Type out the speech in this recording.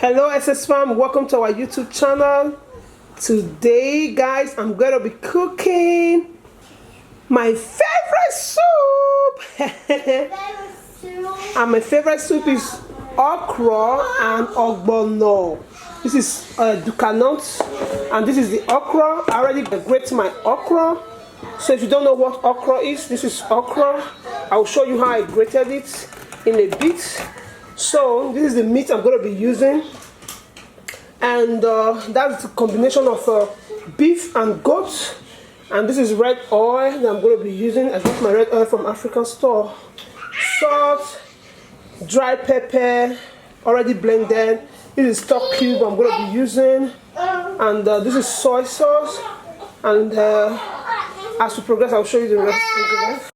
Hello SS fam, welcome to our YouTube channel. Today guys, I'm gonna be cooking my favorite soup. And my favorite soup is okra and ogbono. This is dukanot and this is the okra. I already grated my okra. So if you don't know what okra is, this is okra. I'll show you how I grated it in a bit. So this is the meat I'm going to be using, and that's the combination of beef and goat, and this is red oil that I'm going to be using. I got my red oil from African store. Salt, dry pepper already blended. This is stock cube I'm going to be using, and this is soy sauce. And as we progress, I'll show you the rest of the ingredients.